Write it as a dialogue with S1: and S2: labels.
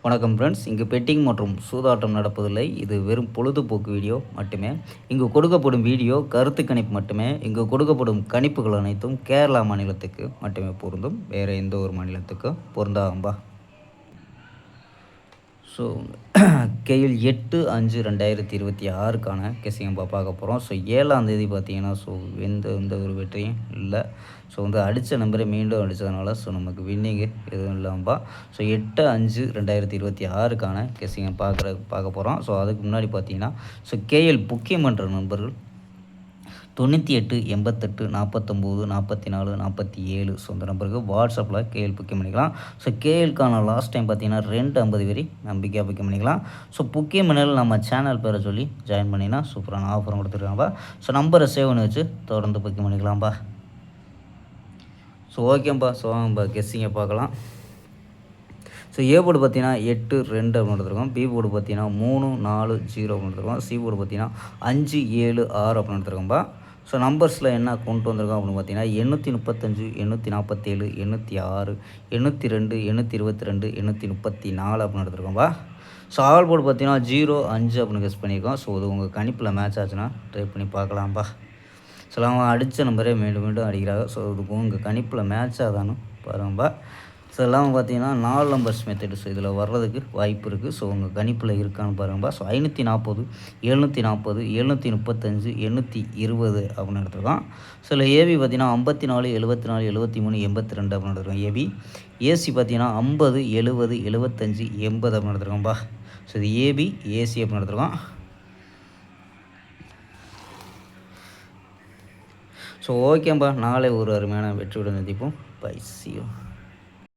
S1: வணக்கம் ஃப்ரெண்ட்ஸ், இங்கு பெட்டிங் மற்றும் சூதாட்டம் நடப்பதில்லை. இது வெறும் பொழுதுபோக்கு வீடியோ மட்டுமே. இங்கு கொடுக்கப்படும் வீடியோ கருத்து கணிப்பு மட்டுமே. இங்கு கொடுக்கப்படும் கணிப்புகள் அனைத்தும் கேரளா மாநிலத்துக்கு மட்டுமே பொருந்தும். வேறு எந்த ஒரு மாநிலத்துக்கும் பொருந்தாகும்பா. ஸோ கேஎல் 8/5/2026க்கான கெஸிங்கம்பா பார்க்க போகிறோம். ஸோ 7ஆந்தேதி பார்த்தீங்கன்னா எந்த ஒரு வெற்றியும் இல்லை. ஸோ அடித்த நம்பரை மீண்டும் அடித்ததுனால நமக்கு வின்னிங்கு எதுவும் இல்லாமப்பா. ஸோ 8/5/2026க்கான கெஸிங்கை பார்க்க போகிறோம். ஸோ அதுக்கு முன்னாடி பார்த்தீங்கன்னா கேஎல் புக்கிங் பண்ணுற நண்பர்கள் 98 88 49 44 47 இந்த நம்பருக்கு வாட்ஸ்அப்பில் கேஎல் புக்கிங் பண்ணிக்கலாம். ஸோ கேஎல்க்கான லாஸ்ட் டைம் பார்த்தீங்கன்னா 250 வரி நம்பிக்கையாக புக்கிங் பண்ணிக்கலாம். ஸோ புக்கிங் பண்ணல நம்ம சேனல் பேரை சொல்லி ஜாயின் பண்ணிங்கன்னா சூப்பரான ஆஃபரும் கொடுத்துருக்காங்கப்பா. ஸோ நம்பரை சேவ் பண்ணி வச்சு தொடர்ந்து புக்கிங் பண்ணிக்கலாம்ப்பா. ஸோ ஓகேப்பா. ஸோ வாங்கப்பா கெஸ்ஸிங்கை பார்க்கலாம். ஸோ ஏ போர்டு பார்த்தீங்கன்னா 8-2 அப்படின்னு எடுத்துருக்கோம். பி போர்டு பார்த்தீங்கன்னா 3-4-0 அப்படின்னு எடுத்துருக்கோம். சி போர்டு பார்த்தீங்கன்னா 5-7-6 அப்படின்னு எடுத்துருக்கோம்ப்பா. ஸோ நம்பர்ஸில் என்ன கொண்டு வந்திருக்கோம் அப்படின்னு பார்த்தீங்கன்னா 835 847 806 802 822 834 அப்படின்னு எடுத்துருக்கோம்ப்பா. ஸோ ஆல் போர்டு பார்த்தீங்கன்னா 0-5 அப்படின்னு கெஸ் பண்ணியிருக்கோம். ஸோ இது உங்கள் கணிப்பில் மேட்ச் ஆச்சுன்னா ட்ரை பண்ணி பார்க்கலாம்ப்பா. ஸோ அவங்க அடித்த நம்பரே மீண்டும் மீண்டும் அடிக்கிறாங்க. ஸோ இதுக்கு உங்கள் கணிப்பில் மேட்ச் ஆதான்னு பாருங்கப்பா. ஸோ எல்லாம் பார்த்தீங்கன்னா 4 நம்பர்ஸ் மெத்தடு. ஸோ இதில் வர்றதுக்கு வாய்ப்பு இருக்குது. ஸோ உங்கள் கணிப்பில் இருக்கான்னு பாருங்கப்பா. ஸோ 540 740 735 820 அப்படின்னு எடுத்துருக்கோம். ஸோ இதில் ஏபி பார்த்தீங்கன்னா 54 74 73 82 அப்படின்னு எடுத்துருக்கோம் ஏபி. ஏசி பார்த்தீங்கன்னா 50 70 75 80 அப்படின்னு எடுத்துருக்கோம்ப்பா. ஸோ இது ஏபி ஏசி அப்படின்னு எடுத்துருக்கோம். ஸோ ஓகேப்பா, நாளை ஒரு அருமையான வெற்றியுடன் சந்திப்போம். Bye, see you.